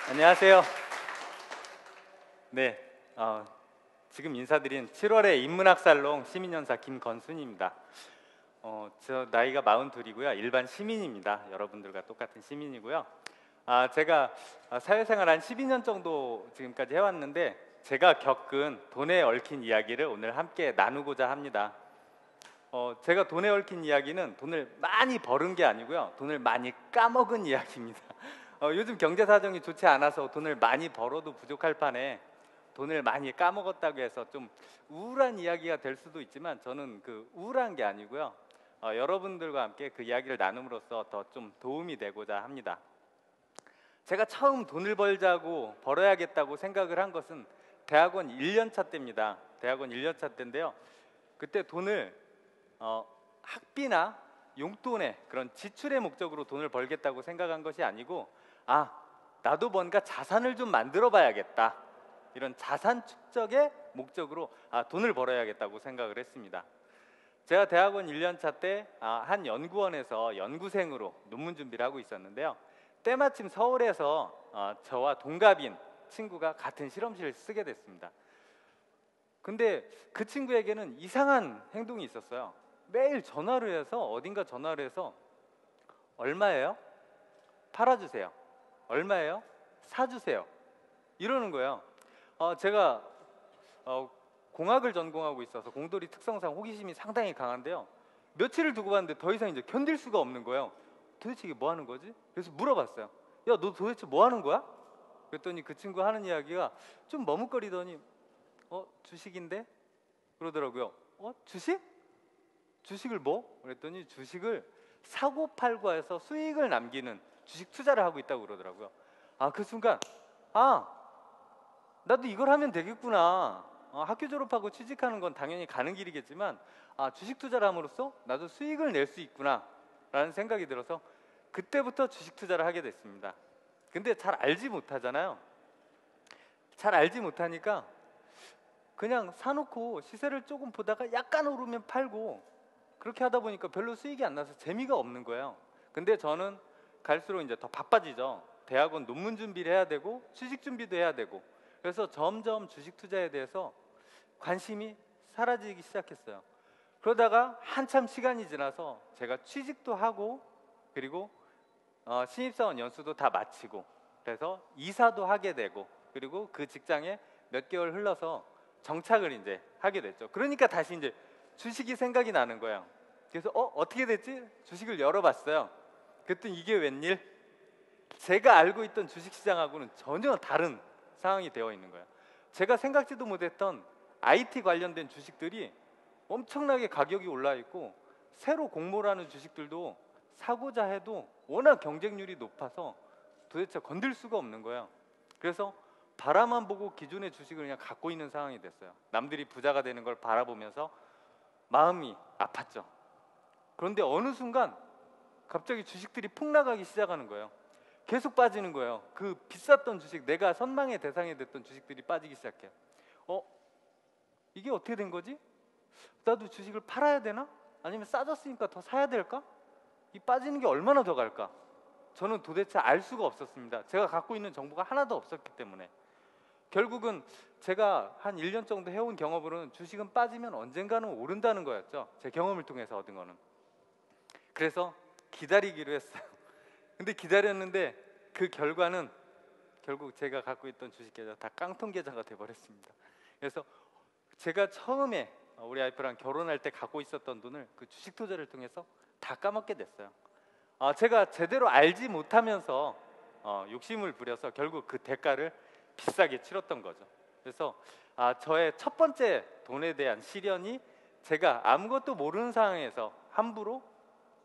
안녕하세요. 네, 지금 인사드린 7월의 인문학살롱 시민연사 김건순입니다. 저 나이가 42이고요. 일반 시민입니다. 여러분들과 똑같은 시민이고요. 제가 사회생활 한 12년 정도 지금까지 해왔는데 제가 겪은 돈에 얽힌 이야기를 오늘 함께 나누고자 합니다. 제가 돈에 얽힌 이야기는 돈을 많이 벌은 게 아니고요. 돈을 많이 까먹은 이야기입니다. 요즘 경제 사정이 좋지 않아서 돈을 많이 벌어도 부족할 판에 돈을 많이 까먹었다고 해서 좀 우울한 이야기가 될 수도 있지만 저는 그 우울한 게 아니고요. 여러분들과 함께 그 이야기를 나눔으로써 더 좀 도움이 되고자 합니다. 제가 처음 돈을 벌어야겠다고 생각을 한 것은 대학원 1년차 때입니다. 대학원 1년차 때인데요. 그때 돈을 학비나 용돈의 그런 지출의 목적으로 돈을 벌겠다고 생각한 것이 아니고 나도 뭔가 자산을 좀 만들어 봐야겠다, 이런 자산 축적의 목적으로 돈을 벌어야겠다고 생각을 했습니다. 제가 대학원 1년차 때 한 연구원에서 연구생으로 논문 준비를 하고 있었는데요. 때마침 서울에서 저와 동갑인 친구가 같은 실험실을 쓰게 됐습니다. 근데 그 친구에게는 이상한 행동이 있었어요. 매일 전화를 해서 어딘가 전화를 해서 얼마예요? 팔아주세요. 얼마예요? 사주세요. 이러는 거예요. 제가 공학을 전공하고 있어서 공돌이 특성상 호기심이 상당히 강한데요. 며칠을 두고 봤는데 더 이상 이제 견딜 수가 없는 거예요. 도대체 이게 뭐 하는 거지? 그래서 물어봤어요. 야, 너 도대체 뭐 하는 거야? 그랬더니 그 친구 하는 이야기가 좀 머뭇거리더니 주식인데? 그러더라고요. 주식? 주식을 뭐? 그랬더니 주식을 사고 팔고 해서 수익을 남기는 주식 투자를 하고 있다고 그러더라고요. 그 순간 나도 이걸 하면 되겠구나. 학교 졸업하고 취직하는 건 당연히 가는 길이겠지만 주식 투자를 함으로써 나도 수익을 낼 수 있구나 라는 생각이 들어서 그때부터 주식 투자를 하게 됐습니다. 근데 잘 알지 못하잖아요. 잘 알지 못하니까 그냥 사놓고 시세를 조금 보다가 약간 오르면 팔고 그렇게 하다 보니까 별로 수익이 안 나서 재미가 없는 거예요. 근데 저는 갈수록 이제 더 바빠지죠. 대학원 논문 준비를 해야 되고 취직 준비도 해야 되고, 그래서 점점 주식 투자에 대해서 관심이 사라지기 시작했어요. 그러다가 한참 시간이 지나서 제가 취직도 하고 그리고 신입사원 연수도 다 마치고 그래서 이사도 하게 되고 그리고 그 직장에 몇 개월 흘러서 정착을 이제 하게 됐죠. 그러니까 다시 이제 주식이 생각이 나는 거예요. 그래서 어떻게 됐지? 주식을 열어봤어요. 그랬더니 이게 웬일? 제가 알고 있던 주식시장하고는 전혀 다른 상황이 되어 있는 거예요. 제가 생각지도 못했던 IT 관련된 주식들이 엄청나게 가격이 올라 있고 새로 공모하는 주식들도 사고자 해도 워낙 경쟁률이 높아서 도대체 건들 수가 없는 거예요. 그래서 바라만 보고 기존의 주식을 그냥 갖고 있는 상황이 됐어요. 남들이 부자가 되는 걸 바라보면서 마음이 아팠죠. 그런데 어느 순간 갑자기 주식들이 폭락하기 시작하는 거예요. 계속 빠지는 거예요. 그 비쌌던 주식, 내가 선망의 대상이 됐던 주식들이 빠지기 시작해요. 이게 어떻게 된 거지? 나도 주식을 팔아야 되나? 아니면 싸졌으니까 더 사야 될까? 이 빠지는 게 얼마나 더 갈까? 저는 도대체 알 수가 없었습니다. 제가 갖고 있는 정보가 하나도 없었기 때문에. 결국은 제가 한 1년 정도 해온 경험으로는 주식은 빠지면 언젠가는 오른다는 거였죠. 제 경험을 통해서 얻은 거는. 그래서 기다리기로 했어요. 근데 기다렸는데 그 결과는 결국 제가 갖고 있던 주식 계좌 다 깡통 계좌가 돼버렸습니다. 그래서 제가 처음에 우리 와이프랑 결혼할 때 갖고 있었던 돈을 그 주식 투자를 통해서 다 까먹게 됐어요. 제가 제대로 알지 못하면서 욕심을 부려서 결국 그 대가를 비싸게 치렀던 거죠. 그래서 저의 첫 번째 돈에 대한 시련이 제가 아무것도 모르는 상황에서 함부로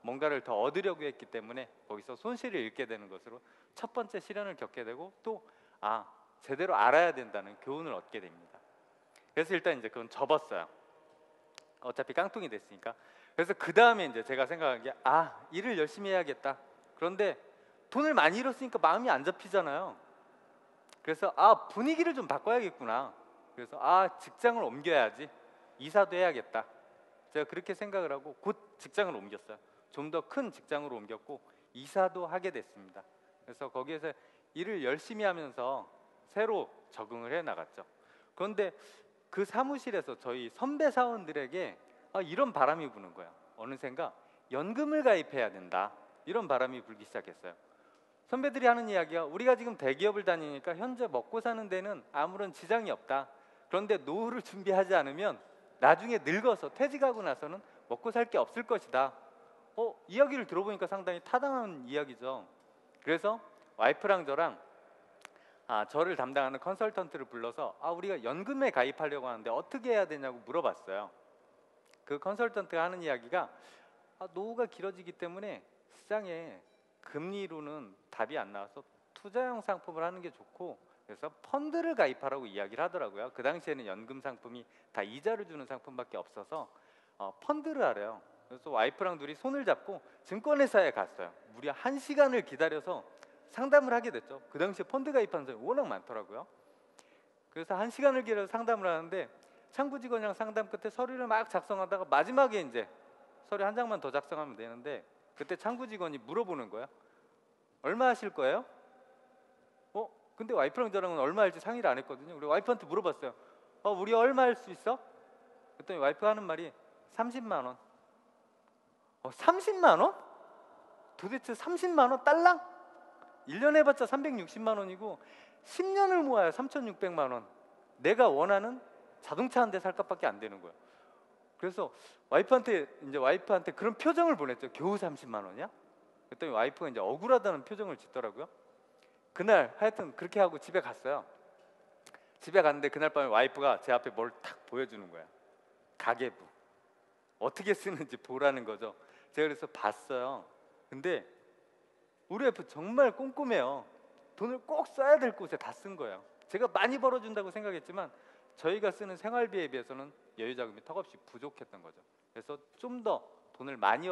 뭔가를 더 얻으려고 했기 때문에 거기서 손실을 입게 되는 것으로 첫 번째 시련을 겪게 되고 또 제대로 알아야 된다는 교훈을 얻게 됩니다. 그래서 일단 이제 그건 접었어요. 어차피 깡통이 됐으니까. 그래서 그 다음에 이제 제가 생각한 게 일을 열심히 해야겠다. 그런데 돈을 많이 잃었으니까 마음이 안 잡히잖아요. 그래서 분위기를 좀 바꿔야겠구나. 그래서 직장을 옮겨야지. 이사도 해야겠다. 제가 그렇게 생각을 하고 곧 직장을 옮겼어요. 좀 더 큰 직장으로 옮겼고 이사도 하게 됐습니다. 그래서 거기에서 일을 열심히 하면서 새로 적응을 해 나갔죠. 그런데 그 사무실에서 저희 선배 사원들에게 이런 바람이 부는 거야. 어느샌가 연금을 가입해야 된다, 이런 바람이 불기 시작했어요. 선배들이 하는 이야기가, 우리가 지금 대기업을 다니니까 현재 먹고 사는 데는 아무런 지장이 없다. 그런데 노후를 준비하지 않으면 나중에 늙어서 퇴직하고 나서는 먹고 살 게 없을 것이다. 이야기를 들어보니까 상당히 타당한 이야기죠. 그래서 와이프랑 저랑 저를 담당하는 컨설턴트를 불러서 우리가 연금에 가입하려고 하는데 어떻게 해야 되냐고 물어봤어요. 그 컨설턴트가 하는 이야기가 노후가 길어지기 때문에 시장에 금리로는 답이 안 나와서 투자형 상품을 하는 게 좋고, 그래서 펀드를 가입하라고 이야기를 하더라고요. 그 당시에는 연금 상품이 다 이자를 주는 상품밖에 없어서 펀드를 하래요. 그래서 와이프랑 둘이 손을 잡고 증권회사에 갔어요. 무려 1시간을 기다려서 상담을 하게 됐죠. 그 당시에 펀드 가입하는 사람이 워낙 많더라고요. 그래서 1시간을 기다려서 상담을 하는데, 창구 직원이랑 상담 끝에 서류를 막 작성하다가 마지막에 이제 서류 한 장만 더 작성하면 되는데, 그때 창구 직원이 물어보는 거야. 얼마 하실 거예요? 근데 와이프랑 저랑은 얼마 할지 상의를 안 했거든요. 그리고 와이프한테 물어봤어요. 우리 얼마 할 수 있어? 그랬더니 와이프가 하는 말이 30만 원. 30만 원? 도대체 30만 원? 딸랑? 1년 해봤자 360만 원이고 10년을 모아야 3,600만 원. 내가 원하는 자동차 한 대 살 값밖에 안 되는 거예요. 그래서 와이프한테 그런 표정을 보냈죠. 겨우 30만 원이야? 그랬더니 와이프가 이제 억울하다는 표정을 짓더라고요. 그날 하여튼 그렇게 하고 집에 갔어요. 집에 갔는데 그날 밤에 와이프가 제 앞에 뭘 탁 보여주는 거야. 가계부 어떻게 쓰는지 보라는 거죠. 제가 그래서 봤어요. 근데 우리 와이프 정말 꼼꼼해요. 돈을 꼭 써야 될 곳에 다 쓴 거예요. 제가 많이 벌어준다고 생각했지만 저희가 쓰는 생활비에 비해서는 여유자금이 턱없이 부족했던 거죠. 그래서 좀 더 돈을 많이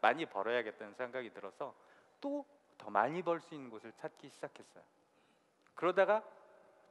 많이 벌어야겠다는 생각이 들어서 또 더 많이 벌 수 있는 곳을 찾기 시작했어요. 그러다가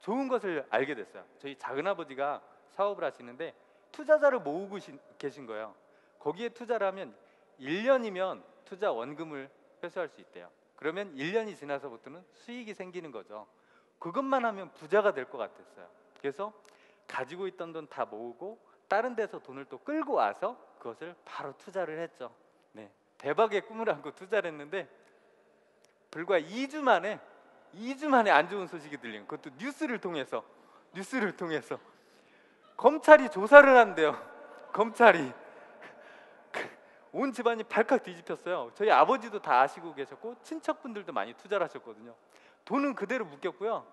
좋은 것을 알게 됐어요. 저희 작은아버지가 사업을 하시는데 투자자를 모으고 계신 거예요. 거기에 투자를 하면 1년이면 투자 원금을 회수할 수 있대요. 그러면 1년이 지나서부터는 수익이 생기는 거죠. 그것만 하면 부자가 될 것 같았어요. 그래서 가지고 있던 돈 다 모으고 다른 데서 돈을 또 끌고 와서 그것을 바로 투자를 했죠. 네, 대박의 꿈을 안고 투자를 했는데 불과 2주 만에 안 좋은 소식이 들린, 그것도 뉴스를 통해서 검찰이 조사를 한대요. 검찰이 온 집안이 발칵 뒤집혔어요. 저희 아버지도 다 아시고 계셨고 친척분들도 많이 투자를 하셨거든요. 돈은 그대로 묶였고요.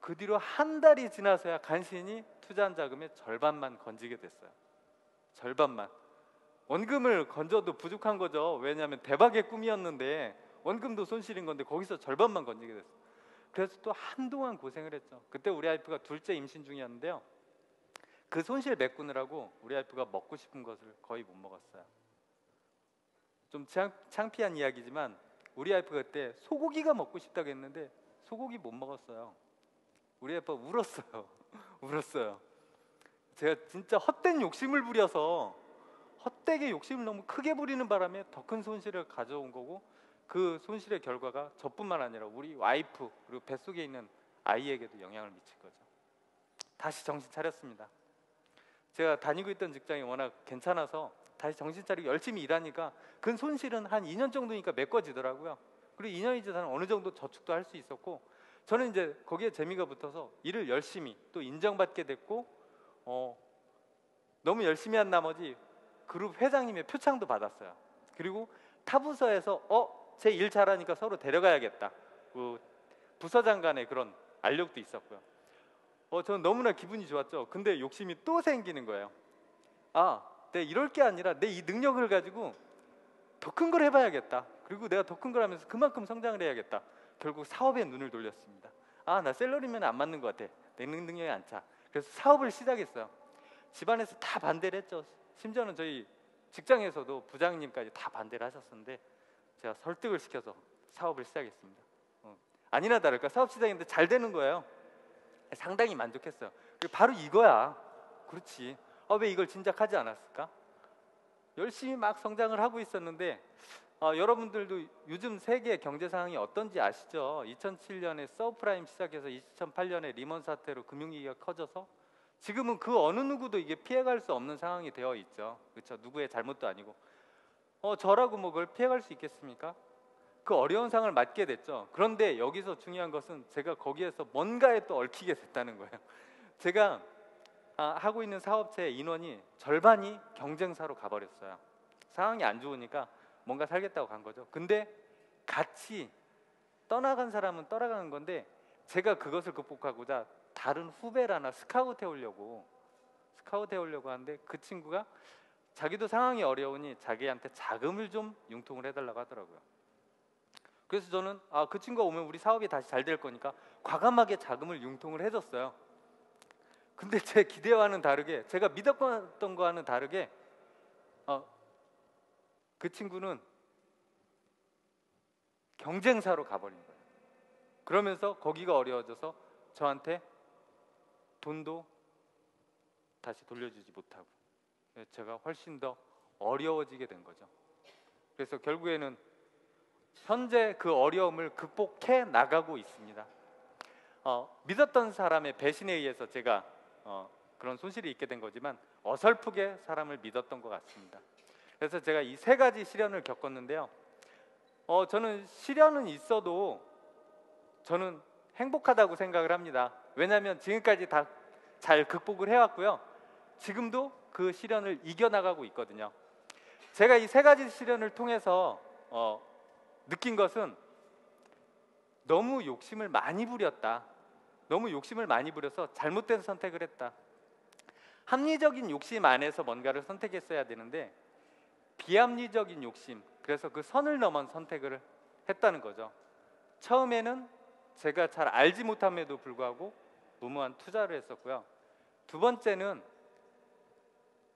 그 뒤로 한 달이 지나서야 간신히 투자한 자금의 절반만 건지게 됐어요. 절반만. 원금을 건져도 부족한 거죠. 왜냐하면 대박의 꿈이었는데 원금도 손실인 건데 거기서 절반만 건지게 됐어요. 그래서 또 한동안 고생을 했죠. 그때 우리 와이프가 둘째 임신 중이었는데요. 그 손실 메꾸느라고 우리 와이프가 먹고 싶은 것을 거의 못 먹었어요. 좀 창피한 이야기지만 우리 와이프가 그때 소고기가 먹고 싶다고 했는데 소고기 못 먹었어요. 우리 와이프가 울었어요. 울었어요. 제가 진짜 헛된 욕심을 부려서 헛되게 욕심을 너무 크게 부리는 바람에 더 큰 손실을 가져온 거고, 그 손실의 결과가 저뿐만 아니라 우리 와이프 그리고 뱃속에 있는 아이에게도 영향을 미칠 거죠. 다시 정신 차렸습니다. 제가 다니고 있던 직장이 워낙 괜찮아서 다시 정신 차리고 열심히 일하니까 그 손실은 한 2년 정도니까 메꿔지더라고요. 그리고 2년이 지나면 어느 정도 저축도 할 수 있었고, 저는 이제 거기에 재미가 붙어서 일을 열심히 또 인정받게 됐고, 너무 열심히 한 나머지 그룹 회장님의 표창도 받았어요. 그리고 타부서에서 제 일 잘하니까 서로 데려가야겠다, 그 부서장 간의 그런 알력도 있었고요. 저는 너무나 기분이 좋았죠. 근데 욕심이 또 생기는 거예요. 내가 이럴 게 아니라 내 이 능력을 가지고 더 큰 걸 해봐야겠다. 그리고 내가 더 큰 걸 하면서 그만큼 성장을 해야겠다. 결국 사업에 눈을 돌렸습니다. 나 샐러리면 안 맞는 것 같아. 내 능력이 안 차. 그래서 사업을 시작했어요. 집안에서 다 반대를 했죠. 심지어는 저희 직장에서도 부장님까지 다 반대를 하셨었는데 제가 설득을 시켜서 사업을 시작했습니다. 아니나 다를까 사업 시작했는데 잘 되는 거예요. 상당히 만족했어요. 바로 이거야. 그렇지. 왜 이걸 진작하지 않았을까? 열심히 막 성장을 하고 있었는데 여러분들도 요즘 세계 경제 상황이 어떤지 아시죠? 2007년에 서브프라임 시작해서 2008년에 리먼 사태로 금융위기가 커져서 지금은 그 어느 누구도 이게 피해갈 수 없는 상황이 되어 있죠. 그렇죠? 누구의 잘못도 아니고. 저라고 뭐 그걸 피해갈 수 있겠습니까? 그 어려운 상황을 맞게 됐죠. 그런데 여기서 중요한 것은 제가 거기에서 뭔가에 또 얽히게 됐다는 거예요. 제가 하고 있는 사업체의 인원이 절반이 경쟁사로 가버렸어요. 상황이 안 좋으니까 뭔가 살겠다고 간 거죠. 근데 같이 떠나간 사람은 떠나가는 건데 제가 그것을 극복하고자 다른 후배라나 스카우트 해오려고 하는데 그 친구가 자기도 상황이 어려우니 자기한테 자금을 좀 융통을 해달라고 하더라고요. 그래서 저는 그 친구가 오면 우리 사업이 다시 잘 될 거니까 과감하게 자금을 융통을 해줬어요. 근데 제 기대와는 다르게, 제가 믿었던 거와는 다르게 그 친구는 경쟁사로 가버린 거예요. 그러면서 거기가 어려워져서 저한테 돈도 다시 돌려주지 못하고 제가 훨씬 더 어려워지게 된 거죠. 그래서 결국에는 현재 그 어려움을 극복해 나가고 있습니다. 믿었던 사람의 배신에 의해서 제가 그런 손실이 있게 된 거지만 어설프게 사람을 믿었던 것 같습니다. 그래서 제가 이 세 가지 시련을 겪었는데요. 저는 시련은 있어도 저는 행복하다고 생각을 합니다. 왜냐하면 지금까지 다 잘 극복을 해왔고요. 지금도 그 시련을 이겨나가고 있거든요. 제가 이 세 가지 시련을 통해서 느낀 것은 너무 욕심을 많이 부렸다. 너무 욕심을 많이 부려서 잘못된 선택을 했다. 합리적인 욕심 안에서 뭔가를 선택했어야 되는데 비합리적인 욕심, 그래서 그 선을 넘은 선택을 했다는 거죠. 처음에는 제가 잘 알지 못함에도 불구하고 무모한 투자를 했었고요. 두 번째는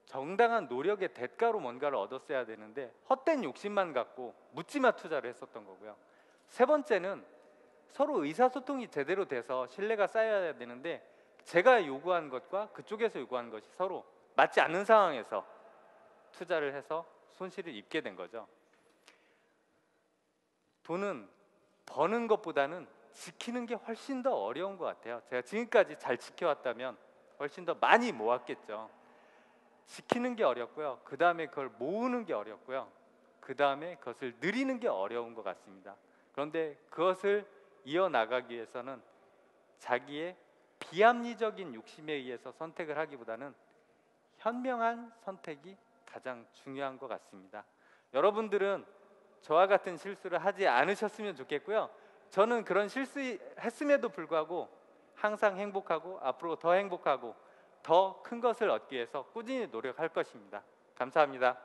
정당한 노력의 대가로 뭔가를 얻었어야 되는데 헛된 욕심만 갖고 묻지마 투자를 했었던 거고요. 세 번째는 서로 의사소통이 제대로 돼서 신뢰가 쌓여야 되는데 제가 요구한 것과 그쪽에서 요구한 것이 서로 맞지 않는 상황에서 투자를 해서 손실을 입게 된 거죠. 돈은 버는 것보다는 지키는 게 훨씬 더 어려운 것 같아요. 제가 지금까지 잘 지켜왔다면 훨씬 더 많이 모았겠죠. 지키는 게 어렵고요. 그 다음에 그걸 모으는 게 어렵고요. 그 다음에 그것을 누리는 게 어려운 것 같습니다. 그런데 그것을 이어나가기 위해서는 자기의 비합리적인 욕심에 의해서 선택을 하기보다는 현명한 선택이 가장 중요한 것 같습니다. 여러분들은 저와 같은 실수를 하지 않으셨으면 좋겠고요. 저는 그런 실수했음에도 불구하고 항상 행복하고 앞으로 더 행복하고 더 큰 것을 얻기 위해서 꾸준히 노력할 것입니다. 감사합니다.